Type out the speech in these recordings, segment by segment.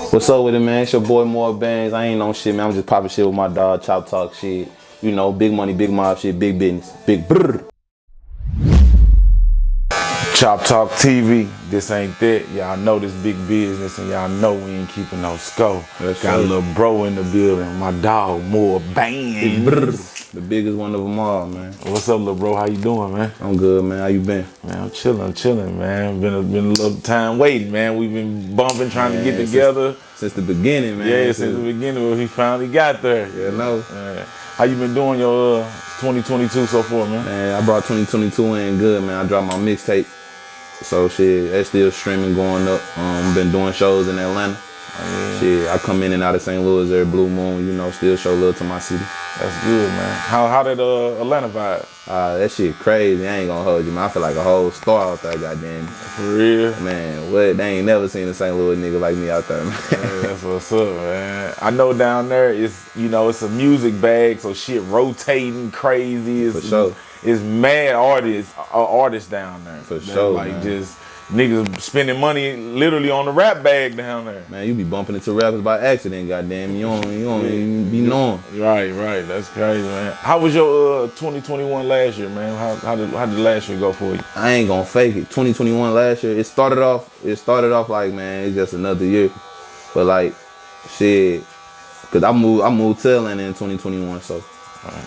What's up with it, man? It's your boy Mour.Banz. I ain't on shit, man. I'm just popping shit with my dog, Chop Talk shit. You know, big money, big mob shit, big business, big brr. Chop Talk TV, this ain't that. Y'all know this big business and y'all know we ain't keeping no score. Got a little bro in the building, my dog, Mour.Banz. The biggest one of them all, man. What's up, little bro? How you doing, man? I'm good, man. How you been? Man, I'm chilling, man. Been a little time waiting, man. We've been bumping, trying to get together. Since the beginning, man. Yeah, since the beginning, but we finally got there. Yeah, no. How you been doing your 2022 so far, man? Man, I brought 2022 in good, man. I dropped my mixtape. So shit, that's still streaming, going up. Been doing shows in Atlanta. Oh, yeah. Shit, I come in and out of St. Louis every blue moon, you know, still show love to my city. That's good, man. How did Atlanta vibe? That shit crazy. I ain't gonna hold you, man. I feel like a whole star out there, goddamn. For real? Man, what? They ain't never seen a St. Louis nigga like me out there, man. Yeah, that's what's up, man. I know down there it's a music bag, so shit rotating crazy. For sure. It's mad artists down there. For sure, like man. Just niggas spending money literally on the rap bag down there. Man, you be bumping into rappers by accident, goddamn. You don't even be knowing. Right. That's crazy, man. How was your 2021 last year, man? How did last year go for you? I ain't gonna fake it. 2021 last year, it started off like, man, it's just another year. But like, shit, cause I moved to Atlanta in 2021, so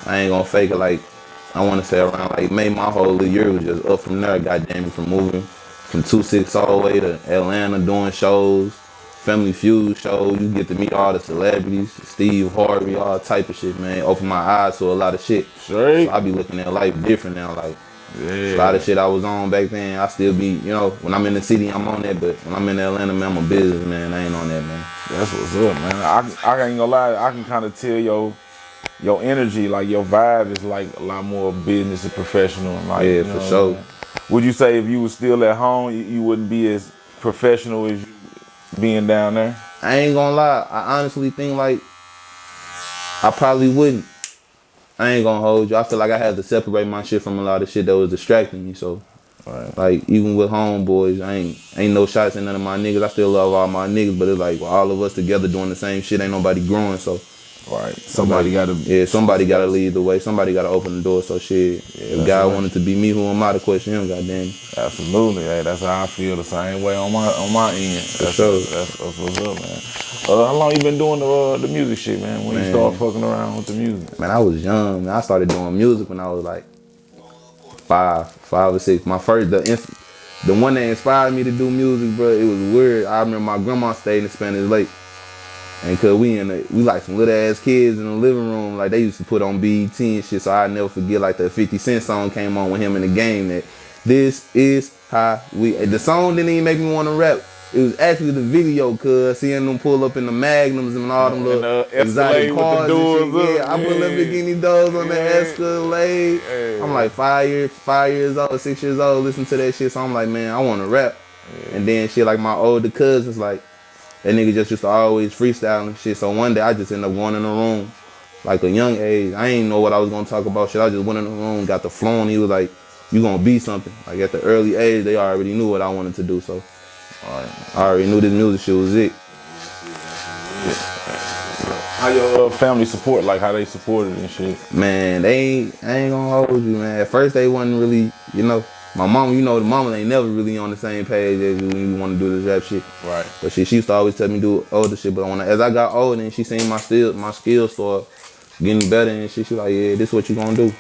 I ain't gonna fake it. Like, I want to say around like May, my whole year was just up from there. Goddamn it, from moving from 2-6 all the way to Atlanta, doing shows, Family Feud shows. You get to meet all the celebrities, Steve Harvey, all type of shit, man. Open my eyes to a lot of shit. Straight. So I be looking at life different now. Like, a lot of shit I was on back then, I still be, you know, when I'm in the city, I'm on that. But when I'm in Atlanta, man, I'm a business man. I ain't on that, man. That's what's up, man. I ain't gonna lie, I can kind of tell your energy, like your vibe is like a lot more business and professional. Like, yeah, you know for sure. Would you say if you was still at home, you wouldn't be as professional as you being down there? I ain't gonna lie. I honestly think like I probably wouldn't. I ain't gonna hold you. I feel like I had to separate my shit from a lot of shit that was distracting me. So, like even with homeboys, I ain't no shots in none of my niggas. I still love all my niggas, but it's like all of us together doing the same shit. Ain't nobody growing. So. Somebody gotta somebody gotta lead the way. Somebody gotta open the door. So shit, if God wanted to be me, who am I to question him? Goddamn. Absolutely, hey, that's how I feel the same way on my end. That's what's up, man. How long you been doing the music shit, man? When you start fucking around with the music? Man, I was young. Man, I started doing music when I was like five or six. My first, the one that inspired me to do music, bro. It was weird. I remember my grandma stayed in Spanish Lake. And cause we like some little ass kids in the living room, like they used to put on BET and shit, so I never forget like the 50 Cent song came on with him in the game that this is how we, the song didn't even make me want to rap. It was actually the video, cuz seeing them pull up in the Magnums and all them little exotic cars and shit. Yeah, I put Lamborghini doors on the Escalade. I'm like 5 years old, 6 years old, listen to that shit, so I'm like, man, I want to rap. And then shit, like my older cousins, like, that nigga just used to always freestyle and shit. So one day I just ended up going in the room, like a young age. I ain't know what I was gonna talk about shit. I just went in the room, got the flow, and he was like, you gonna be something. Like at the early age, they already knew what I wanted to do. So I already knew this music shit was it. How your family support, like how they supported and shit? Man, I ain't gonna hold you, man. At first they wasn't really, you know, my mom, you know, the mama ain't never really on the same page as you when you want to do this rap shit. Right. But she used to always tell me do older shit. But as I got older and she seen my skills start getting better and shit, she like, yeah, this what you gonna do.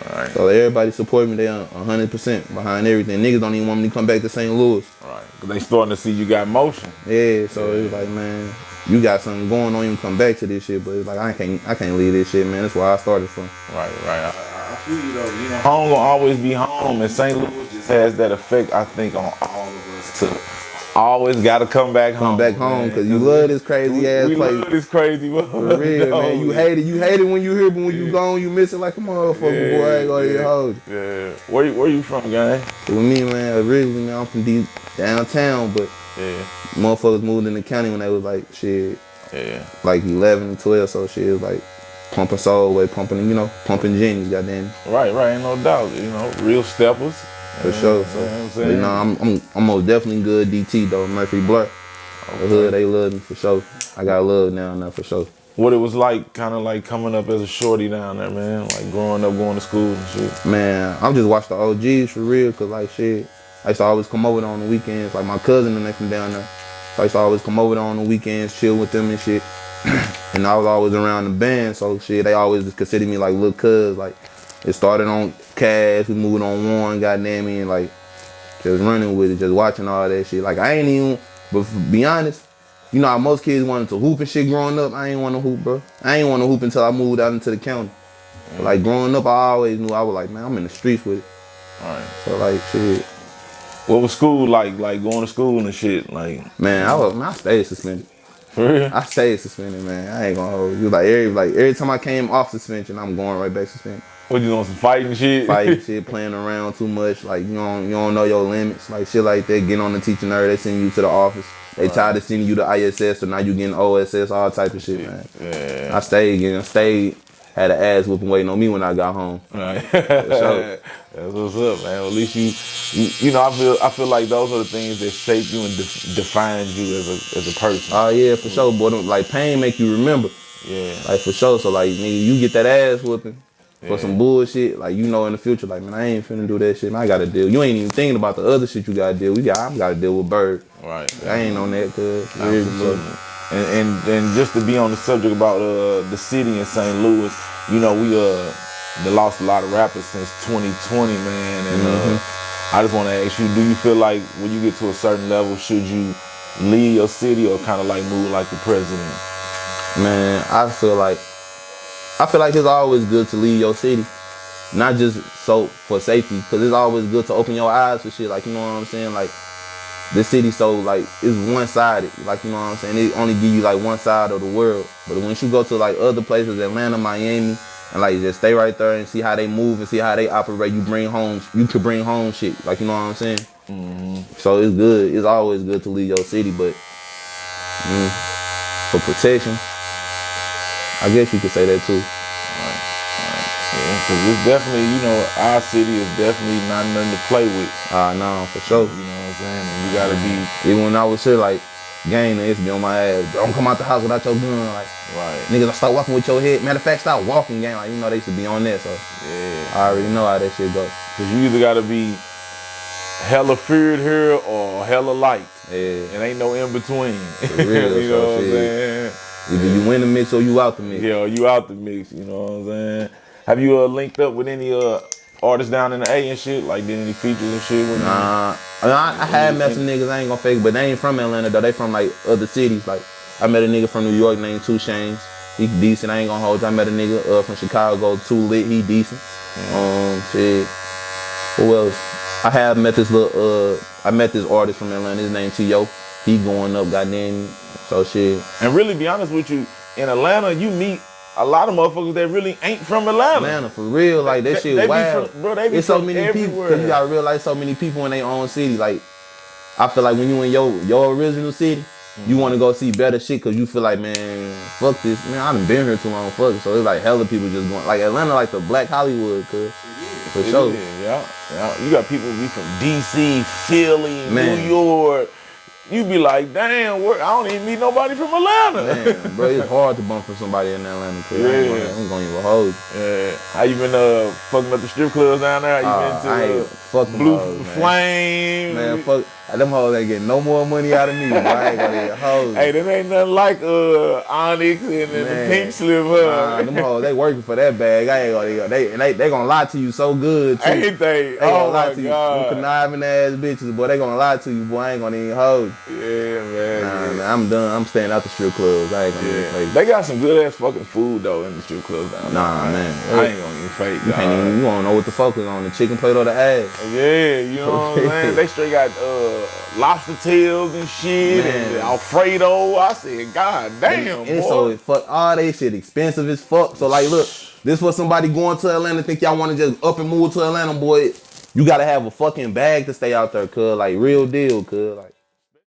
Right. So everybody support me. They 100% behind everything. Niggas don't even want me to come back to St. Louis. Right. Cause they starting to see you got motion. Yeah. So it's like, man, you got something going on. You can come back to this shit. But it's like I can't leave this shit, man. That's where I started from. Right. I feel you though. You know, home gonna always be home, and St. Louis just has that effect, I think, on all of us to always gotta come back home. Because you love this crazy ass place. We love this crazy motherfucker. For real, man. You hate it when you here, but when you gone, you miss it like a motherfucker, boy. I ain't gonna hold you. Yeah. Where you from, gang? With me, man, originally, man, I'm from downtown, but motherfuckers moved in the county when they was like, shit, like 11 and 12, so shit was like pumping Soulway, pumping Jenny's, goddamn. Right, ain't no doubt. You know, real steppers. For sure. So, you know, I'm most definitely good DT though, Murphy Blur. The hood, they love me for sure. I got love down there for sure. What it was like, kind of like coming up as a shorty down there, man. Like growing up, going to school and shit. Man, I'm just watching the OGs for real, cause like shit, I used to always come over there on the weekends. Like my cousin and they from down there. So I used to always come over there on the weekends, chill with them and shit. And I was always around the band, so shit, they always just considered me like little cuz. Like it started on Cash, we moved on Warren, goddamn me, and like just running with it, just watching all that shit. Like I ain't even, but to be honest, you know how most kids wanted to hoop and shit growing up. I ain't want to hoop, bro. I ain't want to hoop until I moved out into the county. But like growing up, I always knew I was like, man, I'm in the streets with it. All right. So like shit. What was school like? Like going to school and shit, like. Man, I stayed suspended. For real? I stayed suspended, man. I ain't gonna hold you. Like every time I came off suspension, I'm going right back suspended. What, you doing some fighting shit? Fighting shit, playing around too much. Like you don't know your limits. Like shit like that. Getting on the teacher nerve, they send you to the office. They tired of sending you to ISS, so now you getting OSS, all type of shit, man. Yeah. I stayed, had an ass whooping waiting on me when I got home. Right. For sure. That's what's up, man. Well, at least you know, I feel like those are the things that shape you and define you as a person. Oh yeah, for sure, boy. Like pain make you remember. Yeah. Like for sure. So like nigga, you get that ass whooping for some bullshit. Like you know in the future, like man, I ain't finna do that shit. Man, I gotta deal. You ain't even thinking about the other shit you gotta deal. I gotta deal with Bird. Right. I ain't on that, cuz. Absolutely. And just to be on the subject about the city in St. Louis, you know, we they lost a lot of rappers since 2020, man. And I just want to ask you, do you feel like when you get to a certain level, should you leave your city or kind of like move like the president? Man, I feel like it's always good to leave your city. Not just so for safety, because it's always good to open your eyes for shit. Like, you know what I'm saying? Like, this city so, like, it's one-sided. Like, you know what I'm saying? It only give you, like, one side of the world. But once you go to, like, other places, Atlanta, Miami, and, like, just stay right there and see how they move and see how they operate, you could bring home shit. Like, you know what I'm saying? So it's good. It's always good to leave your city, but for protection, I guess you could say that, too. Because it's definitely, you know, our city is definitely not nothing to play with. No, for sure. You know what I'm saying? And you gotta be. Even when I was here, like, gang, they used to be on my ass. Don't come out the house without your gun. Like, right. Niggas, start walking with your head. Matter of fact, start walking, gang. Like, you know, they used to be on that, so. Yeah. I already know how that shit goes. Because you either gotta be hella feared here or hella liked. Yeah. It ain't no in between. For real, you know what I'm saying? Either you win the mix or you out the mix. Yeah, or you out the mix, you know what I'm saying? Have you linked up with any artists down in the A and shit? Like did any features and shit with them? I had met some niggas, I ain't gonna fake it, but they ain't from Atlanta though. They from like other cities. Like I met a nigga from New York named 2 Chainz. He decent, I ain't gonna hold you. I met a nigga from Chicago, 2 Lit, he decent. Shit. Who else? I met this artist from Atlanta, his name T.O. He going up, goddamn. So shit. And really be honest with you, in Atlanta you meet a lot of motherfuckers that really ain't from Atlanta. Atlanta, for real, like that shit they wild. Bro, they be it's so from many everywhere. people, cause you gotta realize so many people in their own city. Like, I feel like when you in your original city, you wanna go see better shit cause you feel like, man, fuck this. Man, I done been here too long, fuck it. So it's like hella people just going, like Atlanta like the Black Hollywood, cuz. For sure. Yeah. You got people be from DC, Philly, New York. You be like, damn, I don't even meet nobody from Atlanta. Man, bro, it's hard to bump for somebody in Atlanta. Cause I ain't gonna even hold you. Yeah. How you been fucking up the strip clubs down there? How you been to Blue Flame? Man, fuck. Them hoes ain't getting no more money out of me. Bro. I ain't gonna get hoes. Hey, that ain't nothing like Onyx and the Pink Slip. Nah, them hoes, they working for that bag. I ain't gonna. They gonna lie to you so good too. Ain't they? They gonna lie to you. Them conniving ass bitches, boy. They gonna lie to you, boy. I ain't gonna even hold you. Yeah, man. Man, I'm done. I'm staying out the strip clubs. I ain't gonna even fake. They got some good ass fucking food though in the strip clubs down there. Nah, man. I ain't gonna even fake. You don't know what the fuck is on the chicken plate or the ass. Yeah, you know what I'm saying? They straight got lobster tails and shit and Alfredo. I said, God damn, and boy. so fuck all they shit expensive as fuck. So like, look, this for somebody going to Atlanta think y'all want to just up and move to Atlanta, boy. You gotta have a fucking bag to stay out there, cuz like real deal, cuz like.